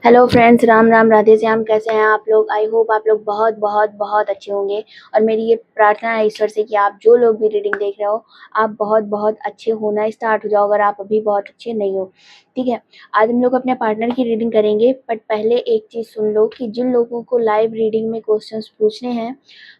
Hello friends, Ram Ram, Radhe Shyam. कैसे हैं आप लोग? आई होप आप लोग बहुत बहुत बहुत अच्छे होंगे। और मेरी ये प्रार्थना है ईश्वर से कि आप जो लोग भी रीडिंग देख रहे हो, आप बहुत बहुत अच्छे होना स्टार्ट हो जाओ अगर आप अभी बहुत अच्छे नहीं हो। ठीक है, आज हम लोग अपने पार्टनर की रीडिंग करेंगे, बट पहले एक चीज़ सुन लो कि जिन लोगों को लाइव रीडिंग में क्वेश्चंस पूछने हैं,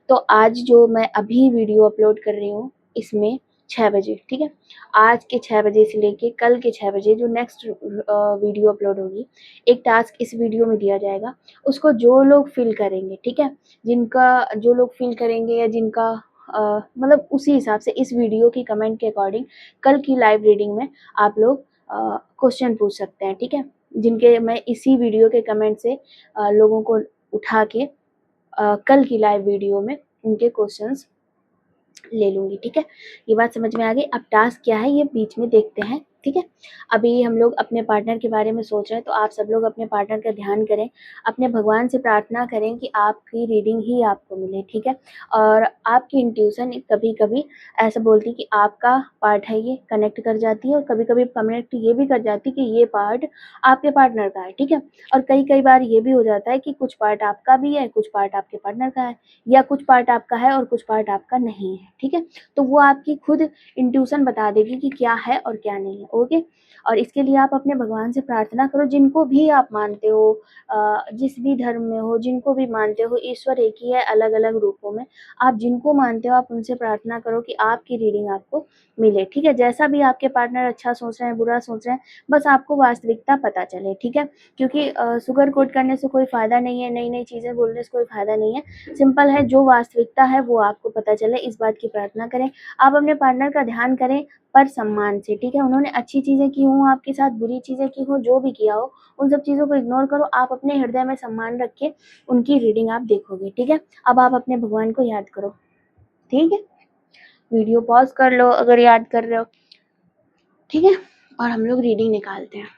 तो आज जो मैं अभी वीडियो अपलोड कर रही हूँ इसमें 6 बजे, ठीक है, आज के 6 बजे से लेके कल के 6 बजे जो नेक्स्ट वीडियो अपलोड होगी, एक टास्क इस वीडियो में दिया जाएगा। उसको जो लोग फिल करेंगे, ठीक है, जिनका जो लोग फिल करेंगे या जिनका मतलब उसी हिसाब से इस वीडियो की कमेंट के अकॉर्डिंग कल की लाइव रीडिंग में आप लोग क्वेश्चन पूछ सकते हैं। ठीक है, जिनके मैं इसी वीडियो के कमेंट से लोगों को उठा के कल की लाइव वीडियो में उनके क्वेश्चंस ले लूँगी। ठीक है, ये बात समझ में आ गई। अब टास्क क्या है ये बीच में देखते हैं। ठीक है, अभी हम लोग अपने पार्टनर के बारे में सोच रहे हैं, तो आप सब लोग अपने पार्टनर का ध्यान करें, अपने भगवान से प्रार्थना करें कि आपकी रीडिंग ही आपको मिले। ठीक है, और आपकी इंट्यूशन कभी कभी ऐसा बोलती है कि आपका पार्ट है, ये कनेक्ट कर जाती है, और कभी कभी कनेक्ट ये भी कर जाती है कि ये पार्ट आपके पार्टनर का है। ठीक है, और कई कई बार ये भी हो जाता है कि कुछ पार्ट आपका भी है, कुछ पार्ट आपके पार्टनर का है, या कुछ पार्ट आपका है और कुछ पार्ट आपका नहीं है। ठीक है, तो वो आपकी खुद इंट्यूशन बता देगी कि क्या है और क्या नहीं है। ओके, और इसके लिए आप अपने भगवान से प्रार्थना करो, जिनको भी आप मानते हो, जिस भी धर्म में हो, जिनको भी मानते हो, ईश्वर एक ही है अलग अलग रूपों में। आप जिनको मानते हो आप उनसे प्रार्थना करो कि आपकी रीडिंग आपको मिले। ठीक है, जैसा भी आपके पार्टनर अच्छा सोच रहे हैं, बुरा सोच रहे हैं, बस आपको वास्तविकता पता चले। ठीक है, क्योंकि सुगर कोट करने से कोई फायदा नहीं है, नई नई चीजें बोलने से कोई फायदा नहीं है। सिंपल है, जो वास्तविकता है वो आपको पता चले, इस बात की प्रार्थना करें। आप अपने पार्टनर का ध्यान करें, पर सम्मान से। ठीक है, उन्होंने अच्छी चीजें की हों आपके साथ, बुरी चीजें की हों, जो भी किया हो, उन सब चीजों को इग्नोर करो। आप अपने हृदय में सम्मान रख के उनकी रीडिंग आप देखोगे। ठीक है, अब आप अपने भगवान को याद करो। ठीक है, वीडियो पॉज कर लो अगर याद कर रहे हो। ठीक है, और हम लोग रीडिंग निकालते हैं।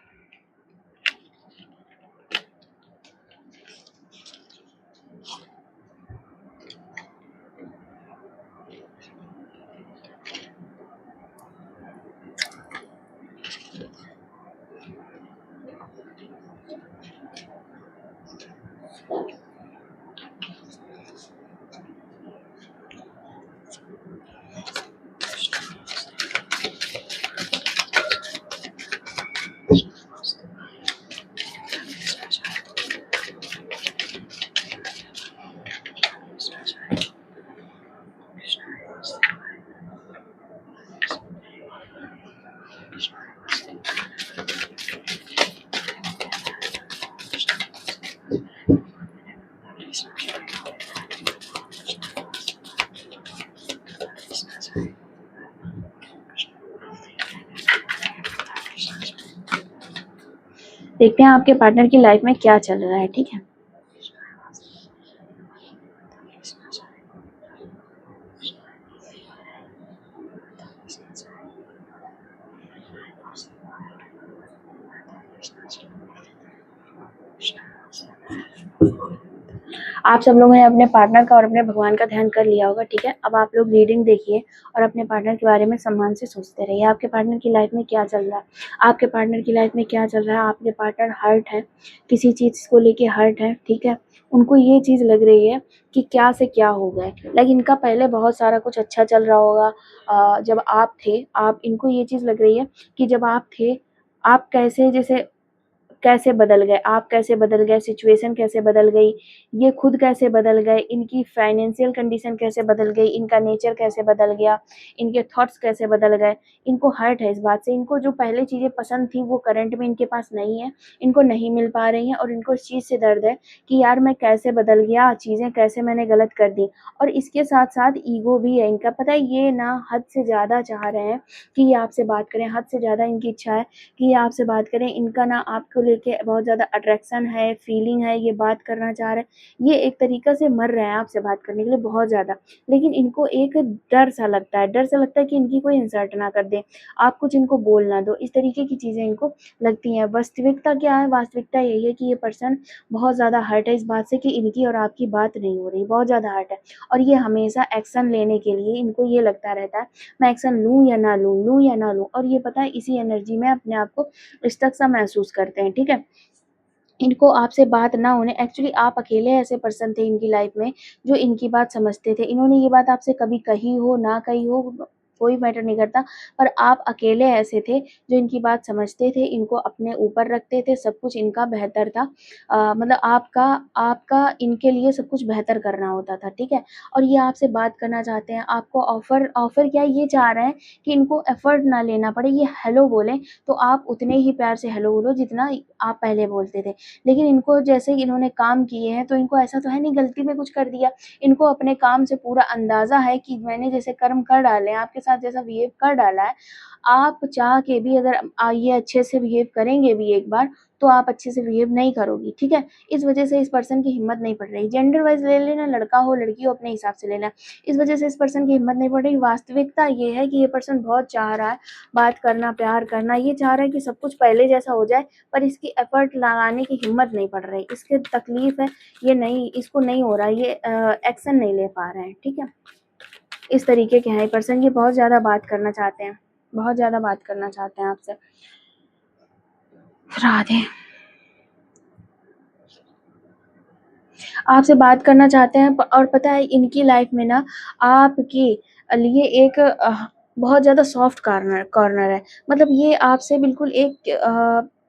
देखते हैं आपके पार्टनर की लाइफ में क्या चल रहा है। ठीक है, आप सब लोगों ने अपने पार्टनर का और अपने भगवान का ध्यान कर लिया होगा। ठीक है, अब आप लोग रीडिंग देखिए और अपने पार्टनर के बारे में सम्मान से सोचते रहिए। आपके पार्टनर की लाइफ में क्या चल रहा है, आपके पार्टनर की लाइफ में क्या चल रहा है। आपके पार्टनर हर्ट है, किसी चीज़ को लेके हर्ट है। ठीक है, उनको ये चीज़ लग रही है कि क्या से क्या हो गए, लेकिन इनका पहले बहुत सारा कुछ अच्छा चल रहा होगा। जब आप थे, आप इनको ये चीज़ लग रही है कि जब आप थे, आप कैसे जैसे कैसे बदल गए, आप कैसे बदल गए, सिचुएशन कैसे बदल गई, ये खुद कैसे बदल गए, इनकी फाइनेंशियल कंडीशन कैसे बदल गई, इनका नेचर कैसे बदल गया, इनके थॉट्स कैसे बदल गए। इनको हर्ट है इस बात से, इनको जो पहले चीज़ें पसंद थी वो करंट में इनके पास नहीं है, इनको नहीं मिल पा रही हैं, और इनको इस चीज़ से दर्द है कि यार मैं कैसे बदल गया, चीज़ें कैसे मैंने गलत कर दी। और इसके साथ साथ ईगो भी है इनका, पता है, ये ना हद से ज़्यादा चाह रहे हैं कि ये आपसे बात करें, हद से ज़्यादा इनकी इच्छा है कि ये आपसे बात करें। इनका ना आपको लेके बहुत ज़्यादा अट्रैक्शन है, फीलिंग है, ये बात करना चाह रहे हैं, ये एक तरीक़ा से मर रहे हैं आपसे बात करने के लिए बहुत ज़्यादा। लेकिन इनको एक डर सा लगता है, डर सा लगता है कि इनकी कोई इंसल्ट ना कर दे, आप कुछ इनको बोल ना दो, इस तरीके की चीज़ें इनको लगती हैं। वास्तविकता क्या है? वास्तविकता यही है कि ये पर्सन बहुत ज़्यादा हर्ट है इस बात से कि इनकी और आपकी बात नहीं हो रही, बहुत ज़्यादा हर्ट है। और ये हमेशा एक्शन लेने के लिए इनको ये लगता रहता है, मैं एक्शन लूँ या ना लूँ, लूँ या ना लूँ। और ये पता है इसी एनर्जी में अपने आप को स्टक सा महसूस करते हैं। ठीक है, इनको आपसे बात ना होने, एक्चुअली आप अकेले ऐसे पर्सन थे इनकी लाइफ में जो इनकी बात समझते थे। इन्होंने ये बात आपसे कभी कही हो, ना कही हो, कोई मैटर नहीं करता, पर आप अकेले ऐसे थे जो इनकी बात समझते थे, इनको अपने ऊपर रखते थे, सब कुछ इनका बेहतर था। मतलब आपका आपका इनके लिए सब कुछ बेहतर करना होता था, ठीक है? और ये आपसे बात करना चाहते हैं, आपको ऑफ़र ऑफ़र क्या ये चाह रहे हैं कि इनको एफ़र्ट ना लेना पड़े, ये हेलो बोलें, तो आप उतने ही प्यार से हेलो बोलो जितना आप पहले बोलते थे। लेकिन इनको जैसे इन्होंने काम किए हैं, तो इनको ऐसा तो है नहीं गलती में कुछ कर दिया। इनको अपने काम से पूरा अंदाज़ा है कि मैंने जैसे कर्म कर डाले हैं, आपके साथ जैसा बिहेव कर डाला है, आप चाह के भी अगर ये अच्छे से बिहेव करेंगे भी एक बार, तो आप अच्छे से बिहेव नहीं करोगी, ठीक है? इस वज़ह से इस पर्सन की हिम्मत नहीं पड़ रही। जेंडर वाइज़ ले लेना, लड़का हो, लड़की हो, अपने हिसाब से लेना। इस वज़ह से इस पर्सन की हिम्मत नहीं पड़ रही। वास्तविकता ये है कि ये पर्सन बहुत चाह रहा है बात करना, प्यार करना, ये चाह रहा है कि सब कुछ पहले जैसा हो जाए, पर इसकी एफ़र्ट लगाने की हिम्मत नहीं पड़ रही। इसकी तकलीफ़ है, ये नहीं, इसको नहीं हो रहा, ये एक्शन नहीं ले पा रहे हैं, ठीक है? इस तरीके के हैं ये पर्सन, ये बहुत ज़्यादा बात करना चाहते हैं, बहुत ज़्यादा बात करना चाहते हैं आपसे। राधे। आपसे बात करना चाहते हैं और पता है इनकी लाइफ में ना आपके लिए एक बहुत ज़्यादा सॉफ्ट कॉर्नर कॉर्नर है। मतलब ये आपसे बिल्कुल एक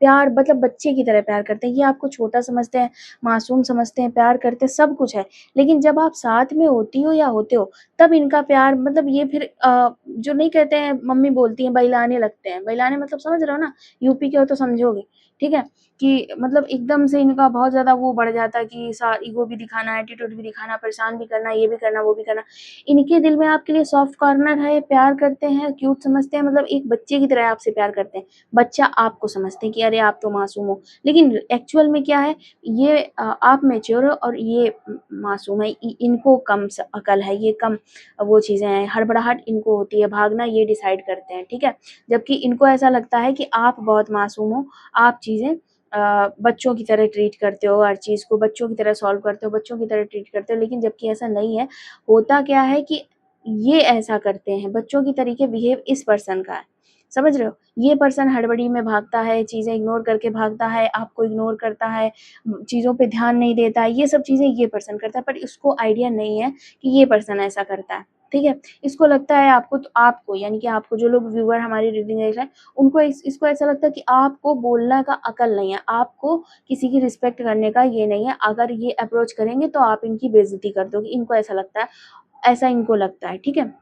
प्यार, मतलब बच्चे की तरह प्यार करते हैं। ये आपको छोटा समझते हैं, मासूम समझते हैं, प्यार करते हैं, सब कुछ है। लेकिन जब आप साथ में होती हो या होते हो, तब इनका प्यार, मतलब ये फिर जो नहीं कहते हैं, मम्मी बोलती हैं बहलाने लगते हैं। बहलाने मतलब समझ रहे हो ना? यूपी के हो तो समझोगे, ठीक है? कि मतलब एकदम से इनका बहुत ज़्यादा वो बढ़ जाता है कि ईगो भी दिखाना, एटीट्यूड भी दिखाना, परेशान भी करना, ये भी करना, वो भी करना। इनके दिल में आपके लिए सॉफ्ट कॉर्नर है, प्यार करते हैं, क्यूट समझते हैं, मतलब एक बच्चे की तरह आपसे प्यार करते हैं। बच्चा आपको समझते हैं कि अरे आप तो मासूम हो, लेकिन एक्चुअल में क्या है, ये आप मैच्योर हो और ये मासूम है। इनको कम अकल है, ये कम वो चीज़ें हैं, हड़बड़ाहट इनको होती है, भागना ये डिसाइड करते हैं, ठीक है? जबकि इनको ऐसा लगता है कि आप बहुत मासूम हो, आप चीज़ें बच्चों की तरह ट्रीट करते हो, हर चीज़ को बच्चों की तरह सॉल्व करते हो, बच्चों की तरह ट्रीट करते हो, लेकिन जबकि ऐसा नहीं है। होता क्या है कि ये ऐसा करते हैं, बच्चों की तरीके बिहेव इस पर्सन का है, समझ रहे हो? ये पर्सन हड़बड़ी में भागता है, चीज़ें इग्नोर करके भागता है, आपको इग्नोर करता है, चीज़ों पे ध्यान नहीं देता है, ये सब चीज़ें ये पर्सन करता है, पर इसको आइडिया नहीं है कि ये पर्सन ऐसा करता है, ठीक है? इसको लगता है आपको, तो आपको यानी कि आपको जो लोग व्यूअर हमारी रीडिंग देख रहे हैं, उनको इसको ऐसा लगता है कि आपको बोलने का अकल नहीं है, आपको किसी की रिस्पेक्ट करने का ये नहीं है, अगर ये अप्रोच करेंगे तो आप इनकी बेइज़्ज़ती कर दोगे, इनको ऐसा लगता है, ऐसा इनको लगता है, ठीक है?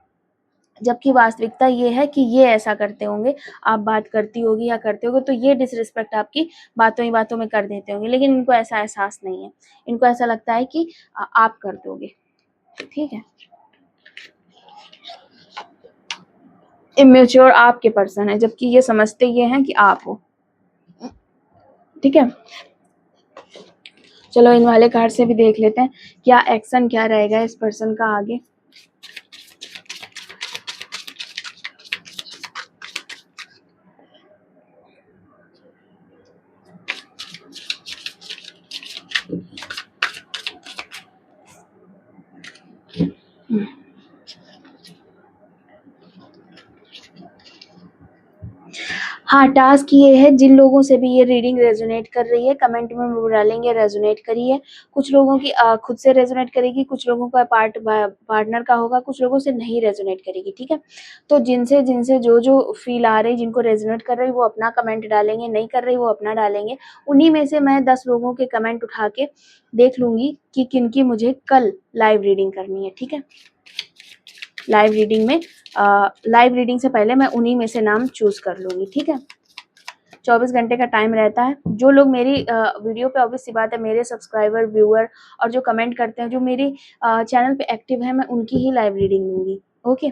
जबकि वास्तविकता ये है कि ये ऐसा करते होंगे, आप बात करती होगी या करते होगे तो ये डिसरिस्पेक्ट आपकी बातों ही बातों में कर देते होंगे, लेकिन इनको ऐसा एहसास नहीं है। इनको ऐसा लगता है कि आप कर दोगे, ठीक है? इमैच्योर आपके पर्सन है, जबकि ये समझते ये हैं कि आप हो, ठीक है? चलो इन वाले कार्ड से भी देख लेते हैं क्या एक्शन क्या रहेगा इस पर्सन का आगे। हाँ, टास्क ये है, जिन लोगों से भी ये रीडिंग रेजोनेट कर रही है कमेंट में वो डालेंगे रेजोनेट करिए। कुछ लोगों की खुद से रेजोनेट करेगी, कुछ लोगों का पार्टनर का होगा, कुछ लोगों से नहीं रेजोनेट करेगी, ठीक है? तो जिनसे जिनसे जो फील आ रही, जिनको रेजोनेट कर रही वो अपना कमेंट डालेंगे, नहीं कर रही वो अपना डालेंगे। उन्हीं में से मैं 10 लोगों के कमेंट उठा के देख लूँगी कि किनकी मुझे कल लाइव रीडिंग करनी है, ठीक है? लाइव रीडिंग में लाइव रीडिंग से पहले मैं उन्हीं में से नाम चूज़ कर लूँगी, ठीक है? 24 घंटे का टाइम रहता है। जो लोग मेरी वीडियो पे ऑब्वियस सी बात है मेरे सब्सक्राइबर, व्यूअर और जो कमेंट करते हैं, जो मेरी चैनल पे एक्टिव है, मैं उनकी ही लाइव रीडिंग लूँगी, ओके?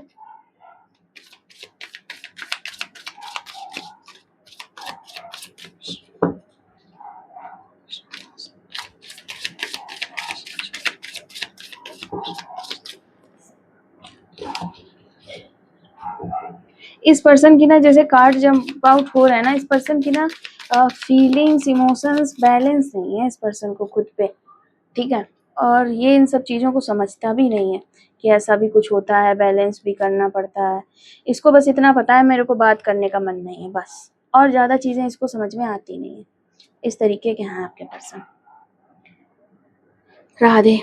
इस पर्सन की ना जैसे कार्ड जंप आउट हो रहा है ना, इस पर्सन की ना फीलिंग्स, इमोशंस बैलेंस नहीं है इस पर्सन को खुद पे, ठीक है? और ये इन सब चीज़ों को समझता भी नहीं है कि ऐसा भी कुछ होता है, बैलेंस भी करना पड़ता है। इसको बस इतना पता है मेरे को बात करने का मन नहीं है, बस। और ज़्यादा चीज़ें इसको समझ में आती नहीं है, इस तरीके के हैं आपके पर्सन। राधे,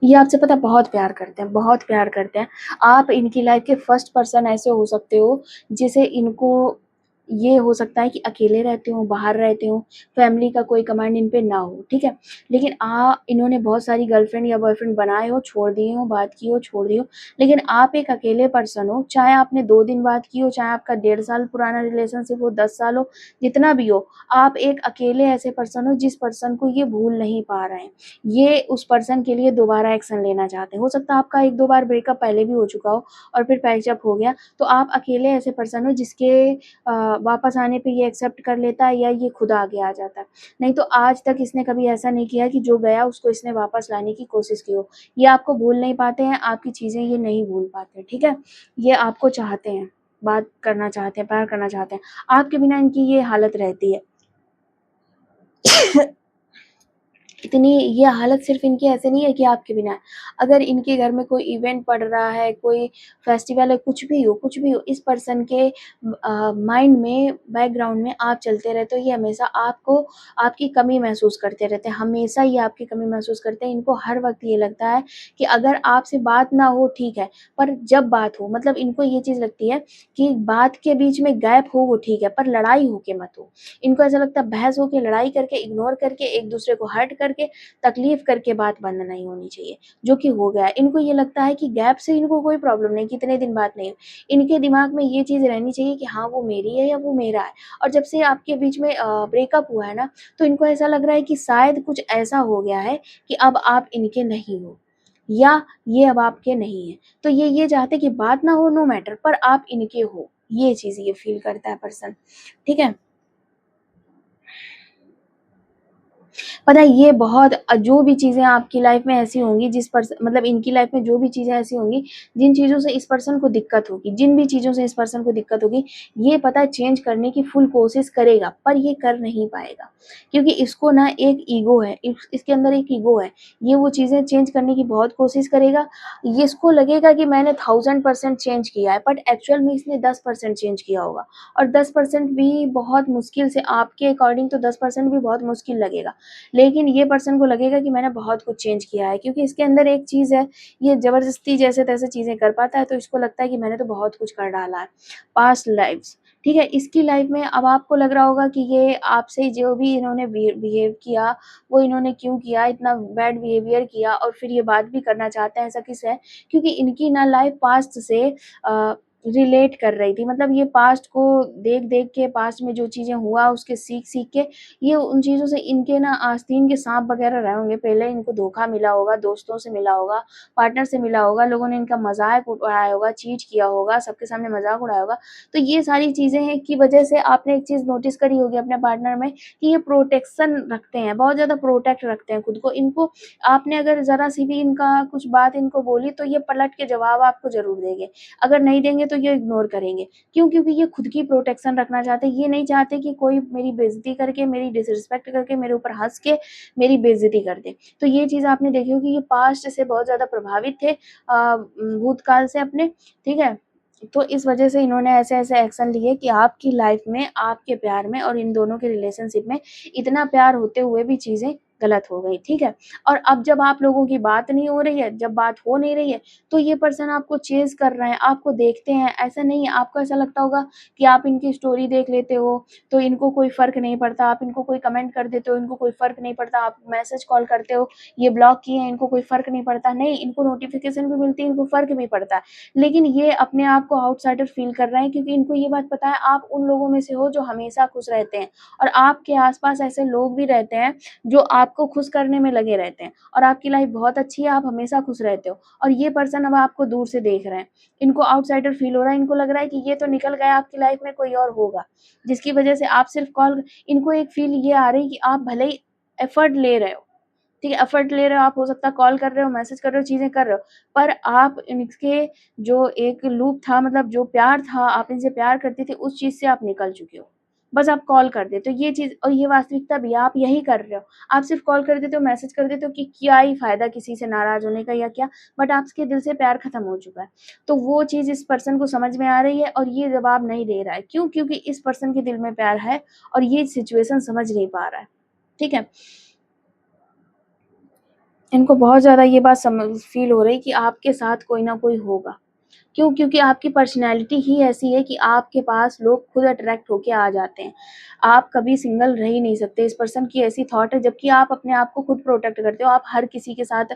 ये आपसे पता बहुत प्यार करते हैं, बहुत प्यार करते हैं। आप इनकी लाइफ के फर्स्ट पर्सन ऐसे हो सकते हो जिसे इनको ये हो सकता है कि अकेले रहते हो, बाहर रहते हो, फैमिली का कोई कमांड इन पे ना हो, ठीक है? लेकिन इन्होंने बहुत सारी गर्लफ्रेंड या बॉयफ्रेंड बनाए हो, छोड़ दिए हो, बात की हो, छोड़ दिए हो, लेकिन आप एक अकेले पर्सन हो, चाहे आपने 2 दिन बात की हो, चाहे आपका 1.5 साल पुराना रिलेशनशिप हो, 10 साल हो, जितना भी हो, आप एक अकेले ऐसे पर्सन हो जिस पर्सन को ये भूल नहीं पा रहे हैं। ये उस पर्सन के लिए दोबारा एक्शन लेना चाहते हैं। हो सकता है आपका 1-2 बार ब्रेकअप पहले भी हो चुका हो और फिर पैचअप हो गया, तो आप अकेले ऐसे पर्सन हो जिसके वापस आने पे ये एक्सेप्ट कर लेता है या ये खुद आगे आ जाता है। नहीं तो आज तक इसने कभी ऐसा नहीं किया कि जो गया उसको इसने वापस लाने की कोशिश की हो। ये आपको भूल नहीं पाते हैं, आपकी चीज़ें ये नहीं भूल पाते, ठीक है? ये आपको चाहते हैं, बात करना चाहते हैं, प्यार करना चाहते हैं। आपके बिना इनकी ये हालत रहती है। इतनी ये हालत सिर्फ इनकी ऐसे नहीं है कि आपके बिना है। अगर इनके घर में कोई इवेंट पड़ रहा है, कोई फेस्टिवल है, कुछ भी हो, इस पर्सन के माइंड में, बैकग्राउंड में आप चलते रहते हो, ये हमेशा आपको आपकी कमी महसूस करते रहते हैं, हमेशा ये आपकी कमी महसूस करते हैं। इनको हर वक़्त ये लगता है कि अगर आपसे बात ना हो ठीक है, पर जब बात हो, मतलब इनको ये चीज़ लगती है कि बात के बीच में गैप हो वो ठीक है, पर लड़ाई हो के मत हो। इनको ऐसा लगता है बहस हो के, लड़ाई करके, इग्नोर करके, एक दूसरे को हर्ट करके, तकलीफ करके बात बंद नहीं होनी चाहिए, जो कि हो गया है। इनको ये लगता है कि गैप से इनको कोई प्रॉब्लम नहीं, कितने दिन बात नहीं हुई। इनके दिमाग में ये चीज़ रहनी चाहिए कि हाँ, वो मेरी है या वो मेरा है। और जब से आपके बीच में ब्रेकअप हुआ है ना, तो इनको ऐसा लग रहा है कि शायद कुछ ऐसा हो गया है कि अब आप इनके नहीं हो या ये अब आपके नहीं है। तो ये चाहते हैं कि बात ना हो नो मैटर, पर आप इनके हो। ये चीज़ ये फ़ील करता है पर्सन, ठीक है? पता है ये बहुत जो भी चीज़ें आपकी लाइफ में ऐसी होंगी जिस पर्सन मतलब इनकी लाइफ में जो भी चीज़ें ऐसी होंगी जिन चीज़ों से इस पर्सन को दिक्कत होगी, जिन भी चीज़ों से इस पर्सन को दिक्कत होगी, ये पता है चेंज करने की फुल कोशिश करेगा, पर ये कर नहीं पाएगा। क्योंकि इसको ना एक ईगो है, इसके अंदर एक ईगो है। ये वो चीज़ें चेंज करने की बहुत कोशिश करेगा। ये इसको लगेगा कि मैंने 1000% चेंज किया है, बट एक्चुअल में इसने 10% चेंज किया होगा। और 10% भी बहुत मुश्किल से आपके अकॉर्डिंग तो 10% भी बहुत मुश्किल लगेगा। लेकिन ये पर्सन को लगेगा कि मैंने बहुत कुछ चेंज किया है, क्योंकि इसके अंदर एक चीज़ है, ये ज़बरदस्ती जैसे-तैसे चीज़ें कर पाता है, तो इसको लगता है कि मैंने तो बहुत कुछ कर डाला है, पास्ट लाइफ़्स, ठीक है? इसकी लाइफ़ में अब आपको लग रहा होगा कि ये आपसे जो भी इन्होंने बिहेव किया, वो इन्होंने क्यों किया, इतना बैड बिहेवियर किया और फिर ये बात भी करना चाहते हैं, ऐसा किस है? क्योंकि इनकी ना लाइफ़ पास्ट से अ, रिलेट कर रही थी, मतलब ये पास्ट को देख-देख के, पास्ट में जो चीज़ें हुआ उसके सीख-सीख के ये उन चीज़ों से इनके ना आस्तीन के साँप वग़ैरह रहे होंगे, पहले इनको धोखा मिला होगा, दोस्तों से मिला होगा, पार्टनर से मिला होगा, लोगों ने इनका मज़ाक उड़ाया होगा, चीट किया होगा, सबके सामने मज़ाक उड़ाया होगा। तो ये सारी चीज़ें हैं की वजह से आपने एक चीज़ नोटिस करी होगी अपने पार्टनर में कि ये प्रोटेक्शन रखते हैं, बहुत ज़्यादा प्रोटेक्ट रखते हैं खुद को। इनको आपने अगर ज़रा-सी भी इनका कुछ बात इनको बोली तो ये पलट के जवाब आपको ज़रूर देंगे। अगर नहीं देंगे तो ये इग्नोर करेंगे। क्यों? क्योंकि ये खुद की प्रोटेक्शन रखना चाहते हैं, ये नहीं चाहते कि कोई मेरी बेइज़्ज़ती करके, मेरी डिसरिस्पेक्ट करके, मेरे ऊपर हँस के मेरी बेइज़्ज़ती कर दे। तो ये चीज़ आपने देखी होगी, ये पास्ट से बहुत ज़्यादा प्रभावित थे भूतकाल से अपने, ठीक है? तो इस वजह से इन्होंने ऐसे-ऐसे एक्शन लिए कि आपकी लाइफ़ में, आपके प्यार में और इन दोनों के रिलेशनशिप में इतना प्यार होते हुए भी चीज़ें गलत हो गई, ठीक है? और अब जब आप लोगों की बात नहीं हो रही है, जब बात हो नहीं रही है, तो ये पर्सन आपको चेज़ कर रहे हैं, आपको देखते हैं, ऐसा नहीं है। आपको ऐसा लगता होगा कि आप इनकी स्टोरी देख लेते हो, तो इनको कोई फ़र्क नहीं पड़ता, आप इनको कोई कमेंट कर देते हो, इनको कोई फ़र्क नहीं पड़ता, आप मैसेज कॉल करते हो, ये ब्लॉक किए हैं, इनको कोई फ़र्क नहीं पड़ता। नहीं, इनको नोटिफ़िकेशन भी मिलती है, इनको फ़र्क भी पड़ता है। लेकिन ये अपने आप को आउटसाइडर फ़ील कर रहे हैं, क्योंकि इनको ये बात पता है आप उन लोगों में से हो जो हमेशा खुश रहते हैं और आपके आस-पास ऐसे लोग भी रहते हैं जो आपको खुश करने में लगे रहते हैं और आपकी लाइफ़ बहुत अच्छी है, आप हमेशा खुश रहते हो और ये पर्सन अब आपको दूर से देख रहे हैं। इनको आउटसाइडर फ़ील हो रहा है, इनको लग रहा है कि ये तो निकल गया, आपकी लाइफ़ में कोई और होगा, जिसकी वजह से आप सिर्फ़ कॉल इनको एक फ़ील ये आ रही है कि आप भले ही एफ़र्ट ले रहे हो, ठीक है? एफ़र्ट ले रहे हो, आप हो सकता है कॉल कर रहे हो, मैसेज कर रहे हो, चीज़ें कर रहे हो, पर आप इनके जो एक लूप था, मतलब जो प्यार था, आप इनसे प्यार करती थी, उस चीज़ से आप निकल चुके हो। बस आप कॉल कर देते हो। ये चीज़ और ये वास्तविकता भी आप यही कर रहे हो। आप सिर्फ़ कॉल कर देते हो, मैसेज कर देते हो कि क्या ही फ़ायदा किसी से नाराज़ होने का या क्या, बट आपके दिल से प्यार ख़त्म हो चुका है। तो वो चीज़ इस पर्सन को समझ में आ रही है और ये जवाब नहीं दे रहा है। क्यों? क्योंकि इस पर्सन के दिल में प्यार है और ये सिचुएशन समझ नहीं पा रहा है। ठीक है? इनको बहुत ज़्यादा ये बात फ़ील हो रही कि आपके साथ कोई ना कोई होगा। क्यों? क्योंकि आपकी पर्सनैलिटी ही ऐसी है कि आपके पास लोग खुद अट्रैक्ट होके आ जाते हैं। आप कभी सिंगल रह ही नहीं सकते, इस पर्सन की ऐसी थॉट है, जबकि आप अपने आप को खुद प्रोटेक्ट करते हो। आप हर किसी के साथ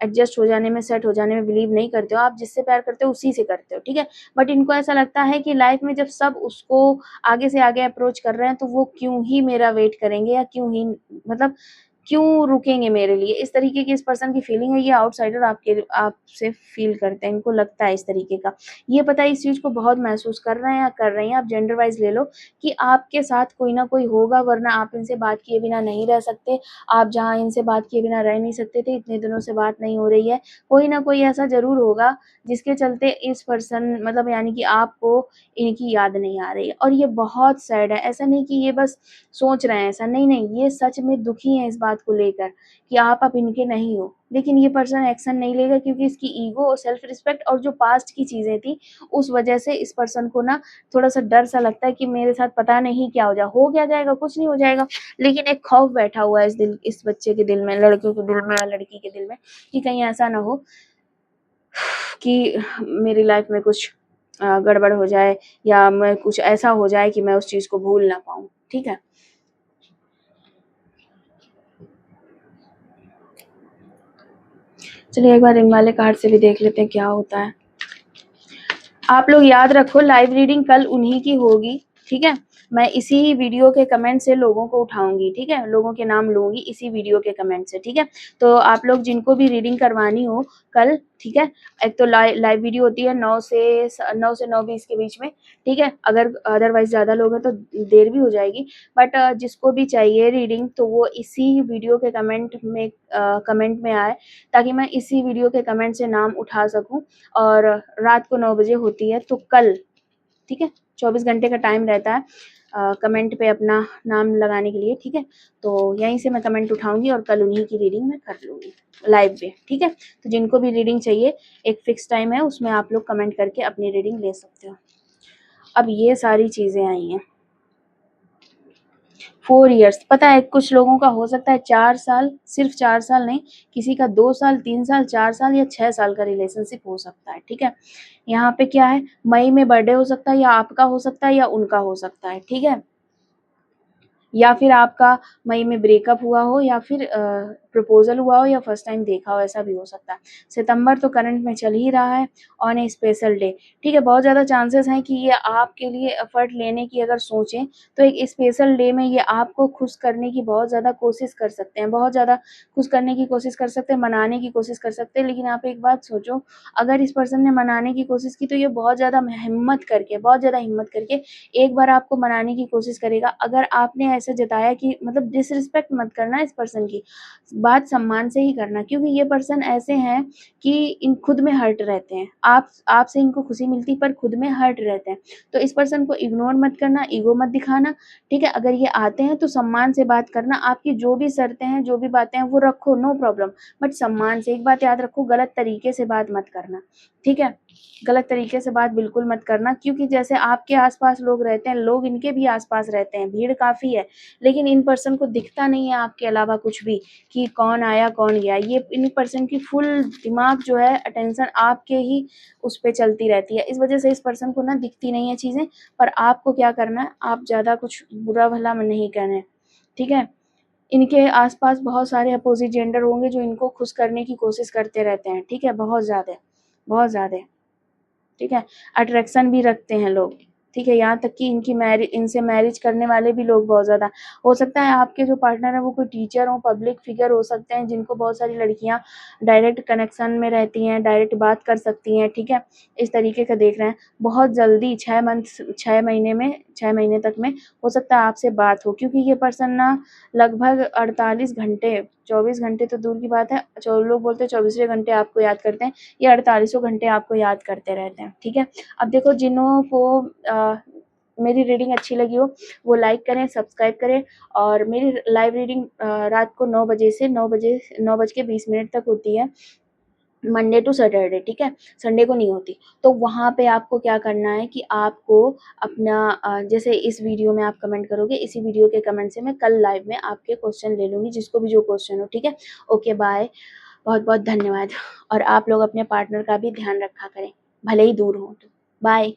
एडजस्ट हो जाने में, सेट हो जाने में बिलीव नहीं करते हो। आप जिससे प्यार करते हो उसी से करते हो, ठीक है? बट इनको ऐसा लगता है कि लाइफ़ में जब सब उसको आगे से आगे अप्रोच कर रहे हैं, तो वो क्यों ही मेरा वेट करेंगे या क्यों ही मतलब क्यों रुकेंगे मेरे लिए? इस तरीके की इस पर्सन की फीलिंग है, ये आउटसाइडर आपसे फ़ील करते हैं, इनको लगता है इस तरीके का। ये पता है इस चीज़ को बहुत महसूस कर रहे हैं या कर रही हैं, आप जेंडर वाइज़ ले लो कि आपके साथ कोई ना कोई होगा, वरना आप इनसे बात किए बिना नहीं रह सकते। आप जहाँ इनसे बात किए बिना रह नहीं सकते थे, इतने दिनों से बात नहीं हो रही है। कोई ना कोई ऐसा ज़रूर होगा जिसके चलते इस पर्सन मतलब यानी कि आपको इनकी याद नहीं आ रही है, और ये बहुत सैड है। ऐसा नहीं कि ये बस सोच रहे हैं ऐसा, नहीं, ये सच में दुखी हैं इस बात को लेकर कि आप अब इनके नहीं हो। लेकिन ये पर्सन एक्शन नहीं लेगा क्योंकि इसकी ईगो और सेल्फ रिस्पेक्ट और जो पास्ट की चीज़ें थी, उस वजह से इस पर्सन को ना थोड़ा-सा डर सा लगता है कि मेरे साथ पता नहीं क्या हो क्या जाएगा, कुछ नहीं हो जाएगा। लेकिन एक खौफ बैठा हुआ है इस बच्चे के दिल में, लड़के के दिल में या लड़की के दिल में कि कहीं ऐसा ना हो कि मेरी लाइफ में कुछ गड़बड़ हो जाए या मैं कुछ ऐसा हो जाए कि मैं उस चीज़ को भूल ना पाऊँ। ठीक है? चलिए एक बार इन वाले कार्ड से भी देख लेते हैं क्या होता है। आप लोग याद रखो लाइव रीडिंग कल उन्हीं की होगी, ठीक है? मैं इसी वीडियो के कमेंट से लोगों को उठाऊँगी, ठीक है? लोगों के नाम लूँगी इसी वीडियो के कमेंट से, ठीक है? तो आप लोग जिनको भी रीडिंग करवानी हो कल, ठीक है? एक तो लाइव वीडियो होती है 9 से 9:20 के बीच में, ठीक है? अगर अदरवाइज़ ज़्यादा लोग हैं तो देर भी हो जाएगी, बट जिसको भी चाहिए रीडिंग तो वो इसी वीडियो के कमेंट में आए, ताकि मैं इसी वीडियो के कमेंट से नाम उठा सकूँ। और रात को 9 बजे होती है, तो कल, ठीक है? 24 घंटे का टाइम रहता है कमेंट पे अपना नाम लगाने के लिए, ठीक है? तो यहीं से मैं कमेंट उठाऊँगी और कल उन्हीं की रीडिंग मैं कर लूँगी लाइव पे, ठीक है? तो जिनको भी रीडिंग चाहिए, एक फ़िक्स टाइम है, उसमें आप लोग कमेंट करके अपनी रीडिंग ले सकते हो। अब ये सारी चीज़ें आई हैं। 4 इयर्स, पता है कुछ लोगों का हो सकता है 4 साल, सिर्फ़ 4 साल नहीं, किसी का 2 साल, 3 साल, 4 साल या 6 साल का रिलेशनशिप हो सकता है, ठीक है? यहाँ पे क्या है, मई में बर्थडे हो सकता है, या आपका हो सकता है या उनका हो सकता है, ठीक है? या फिर आपका मई में ब्रेकअप हुआ हो, या फिर प्रपोज़ल हुआ हो, या फर्स्ट टाइम देखा हो, ऐसा भी हो सकता है। सितंबर तो करंट में चल ही रहा है, ऑन ए स्पेशल डे, ठीक है? बहुत ज़्यादा चांसेस हैं कि ये आपके लिए एफ़र्ट लेने की अगर सोचें, तो एक स्पेशल डे में ये आपको खुश करने की बहुत ज़्यादा कोशिश कर सकते हैं, बहुत ज़्यादा खुश करने की कोशिश कर सकते हैं, मनाने की कोशिश कर सकते हैं। लेकिन आप एक बात सोचो, अगर इस पर्सन ने मनाने की कोशिश की, तो ये बहुत ज़्यादा हिम्मत करके एक बार आपको मनाने की कोशिश करेगा। अगर आपने ऐसे जताया कि मतलब डिसरिस्पेक्ट मत करना इस पर्सन की, बात सम्मान से ही करना, क्योंकि ये पर्सन ऐसे हैं कि इन खुद में हर्ट रहते हैं। आपसे इनको खुशी मिलती पर खुद में हर्ट रहते हैं। तो इस पर्सन को इग्नोर मत करना, ईगो मत दिखाना, ठीक है? अगर ये आते हैं तो सम्मान से बात करना, आपकी जो भी शर्तें हैं, जो भी बातें हैं वो रखो, नो प्रॉब्लम, बट सम्मान से। एक बात याद रखो, गलत तरीके से बात मत करना, ठीक है? गलत तरीके से बात बिल्कुल मत करना, क्योंकि जैसे आपके आस-पास लोग रहते हैं, लोग इनके भी आस-पास रहते हैं, भीड़ काफ़ी है, लेकिन इन पर्सन को दिखता नहीं है आपके अलावा कुछ भी कि कौन आया, कौन गया। ये इन पर्सन की फुल दिमाग जो है, अटेंशन आपके ही उस पे चलती रहती है। इस वज़ह से इस पर्सन को ना दिखती नहीं है चीज़ें, पर आपको क्या करना है, आप ज़्यादा कुछ बुरा-भला में नहीं कहना है, ठीक है? इनके आस-पास बहुत सारे अपोज़िट जेंडर होंगे जो इनको खुश करने की कोशिश करते रहते हैं, ठीक है? बहुत ज़्यादा। ठीक है? अट्रैक्शन भी रखते हैं लोग, ठीक है? यहाँ तक कि इनसे मैरिज करने वाले भी लोग बहुत ज़्यादा, हो सकता है आपके जो पार्टनर हैं वो कोई टीचर हों, पब्लिक फिगर हो सकते हैं, जिनको बहुत सारी लड़कियाँ डायरेक्ट कनेक्शन में रहती हैं, डायरेक्ट बात कर सकती हैं, ठीक है? इस तरीके का देख रहे हैं। बहुत जल्दी 6 महीने तक में हो सकता है आपसे बात हो, क्योंकि ये पर्सन ना लगभग 48 घंटे, 24 घंटे तो दूर की बात है, जो लोग बोलते हैं 24वें घंटे आपको याद करते हैं, ये 48 घंटे आपको याद करते रहते हैं, ठीक है? अब देखो जिन्हों को मेरी रीडिंग अच्छी लगी हो वो लाइक करें, सब्सक्राइब करें। और मेरी लाइव रीडिंग रात को 9 बजे से 9:20 तक होती है, मंडे टू सैटरडे, ठीक है, संडे को नहीं होती। तो वहाँ पे आपको क्या करना है कि आपको अपना जैसे इस वीडियो में आप कमेंट करोगे, इसी वीडियो के कमेंट से मैं कल लाइव में आपके क्वेश्चन ले लूँगी, जिसको भी जो क्वेश्चन हो, ठीक है। ओके, बाय, बहुत बहुत धन्यवाद। और आप लोग अपने पार्टनर का भी ध्यान रखा करें, भले ही दूर हो तो। बाय।